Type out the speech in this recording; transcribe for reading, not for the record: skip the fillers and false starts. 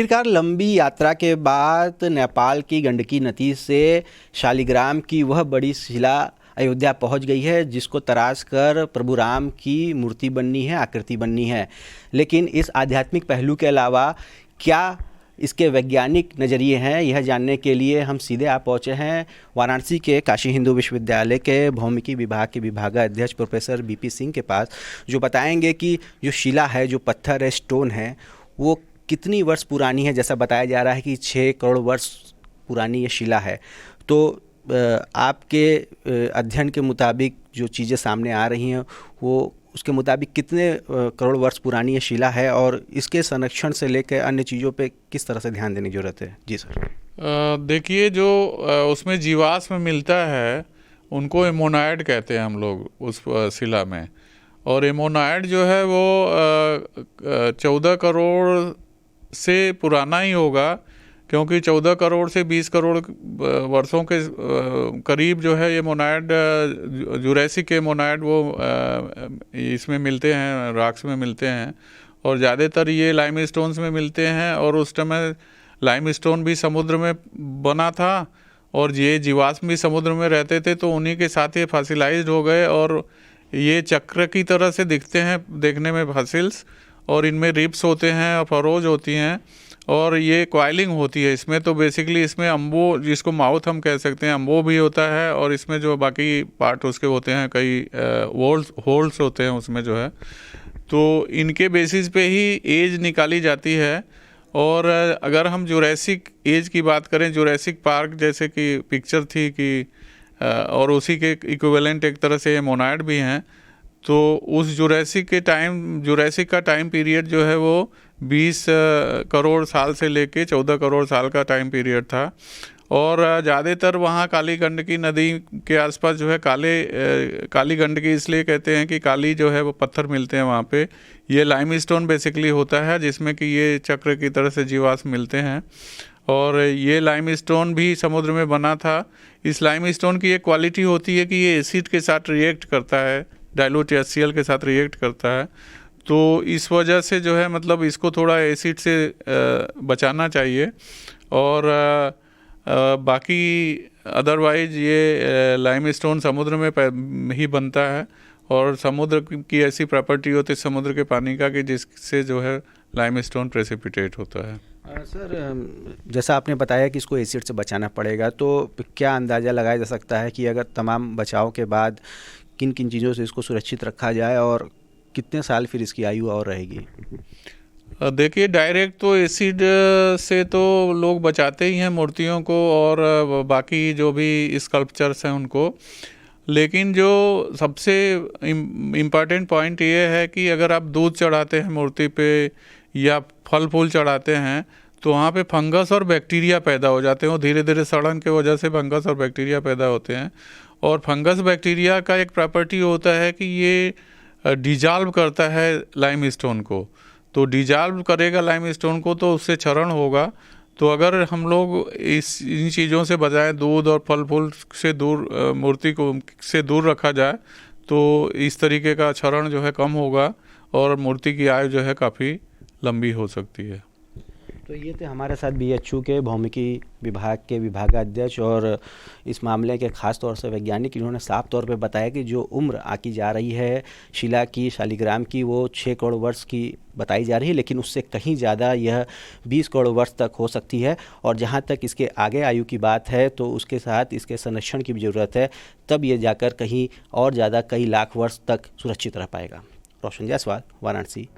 आखिरकार लंबी यात्रा के बाद नेपाल की गंडकी नदी से शालिग्राम की वह बड़ी शिला अयोध्या पहुंच गई है, जिसको तराश कर प्रभु राम की मूर्ति बननी है, आकृति बननी है। लेकिन इस आध्यात्मिक पहलू के अलावा क्या इसके वैज्ञानिक नज़रिए हैं, यह जानने के लिए हम सीधे आप पहुँचे हैं वाराणसी के काशी हिंदू विश्वविद्यालय के भौमिकी विभाग के विभागाध्यक्ष प्रोफेसर बीपी सिंह के पास, जो बताएंगे कि जो शिला है, जो पत्थर है, स्टोन है, वो कितनी वर्ष पुरानी है। जैसा बताया जा रहा है कि 6 करोड़ वर्ष पुरानी ये शिला है। तो आपके अध्ययन के मुताबिक जो चीज़ें सामने आ रही हैं, वो उसके मुताबिक कितने करोड़ वर्ष पुरानी ये शिला है और इसके संरक्षण से लेकर अन्य चीज़ों पे किस तरह से ध्यान देने की ज़रूरत है? जी सर। देखिए, जो उसमें जीवाश्म मिलता है उनको एमोनाइड कहते हैं हम लोग उस शिला में। और एमोनाइड जो है वो 14 करोड़ से पुराना ही होगा, क्योंकि 14 करोड़ से 20 करोड़ वर्षों के करीब जो है ये मोनाइड, जुरैसिक के मोनाइड वो इसमें मिलते हैं, रॉक्स में मिलते हैं। और ज़्यादातर ये लाइम स्टोन्स में मिलते हैं। और उस समय लाइम स्टोन भी समुद्र में बना था और ये जीवाश्म भी समुद्र में रहते थे, तो उन्हीं के साथ ये फॉसिलाइज्ड हो गए और ये चक्र की तरह से दिखते हैं देखने में फॉसिल्स। और इनमें रिब्स होते हैं और फरोज होती हैं और ये क्वाइलिंग होती है इसमें। तो बेसिकली इसमें अम्बो, जिसको माउथ हम कह सकते हैं, अम्बो भी होता है। और इसमें जो बाकी पार्ट उसके होते हैं, कई होल्स होते हैं उसमें जो है। तो इनके बेसिस पे ही एज निकाली जाती है। और अगर हम जुरैसिक एज की बात करें, जुरैसिक पार्क जैसे कि पिक्चर थी कि और उसी के इक्विवेलेंट एक तरह से मोनाइड भी हैं, तो उस जुरैसिक का टाइम पीरियड जो है वो 20 करोड़ साल से लेके 14 करोड़ साल का टाइम पीरियड था। और ज़्यादातर वहाँ काली गंडकी नदी के आसपास जो है काली गंडकी इसलिए कहते हैं कि काली जो है वो पत्थर मिलते हैं वहाँ पे। ये लाइमस्टोन बेसिकली होता है जिसमें कि ये चक्र की तरह से जीवाश्म मिलते हैं। और ये लाइमस्टोन भी समुद्र में बना था। इस लाइमस्टोन की एक क्वालिटी होती है कि ये एसिड के साथ रिएक्ट करता है, डाइल्यूट HCl के साथ रिएक्ट करता है। तो इस वजह से जो है मतलब इसको थोड़ा एसिड से बचाना चाहिए। और बाकी अदरवाइज ये लाइमस्टोन समुद्र में ही बनता है और समुद्र की ऐसी प्रॉपर्टी होती है समुद्र के पानी का कि जिससे जो है लाइमस्टोन प्रेसिपिटेट होता है। सर, जैसा आपने बताया कि इसको एसिड से बचाना पड़ेगा, तो क्या अंदाज़ा लगाया जा सकता है कि अगर तमाम बचाव के बाद किन किन चीज़ों से इसको सुरक्षित रखा जाए और कितने साल फिर इसकी आयु और रहेगी? देखिए, डायरेक्ट तो एसिड से तो लोग बचाते ही हैं मूर्तियों को और बाकी जो भी स्कल्पचर्स हैं उनको। लेकिन जो सबसे इम्पॉर्टेंट पॉइंट ये है कि अगर आप दूध चढ़ाते हैं मूर्ति पे या फल फूल चढ़ाते हैं तो वहाँ पे फंगस और बैक्टीरिया पैदा हो जाते हैं। वो धीरे धीरे सड़न के वजह से फंगस और बैक्टीरिया पैदा होते हैं। और फंगस बैक्टीरिया का एक प्रॉपर्टी होता है कि ये डिजॉल्व करता है लाइमस्टोन को। तो डिजॉल्व करेगा लाइमस्टोन को तो उससे क्षरण होगा। तो अगर हम लोग इन चीज़ों से बजाय दूध और फल फूल से दूर मूर्ति को से दूर रखा जाए तो इस तरीके का क्षरण जो है कम होगा और मूर्ति की आयु जो है काफ़ी लंबी हो सकती है। तो ये थे हमारे साथ BHU के भौमिकी विभाग के विभागाध्यक्ष और इस मामले के ख़ास तौर से वैज्ञानिक। इन्होंने साफ तौर पे बताया कि जो उम्र आकी जा रही है शिला की, शालिग्राम की, वो 6 करोड़ वर्ष की बताई जा रही है, लेकिन उससे कहीं ज़्यादा यह 20 करोड़ वर्ष तक हो सकती है। और जहाँ तक इसके आगे आयु की बात है तो उसके साथ इसके संरक्षण की भी ज़रूरत है, तब ये जाकर कहीं और ज़्यादा कई लाख वर्ष तक सुरक्षित रह पाएगा। रोशन जायसवाल, वाराणसी।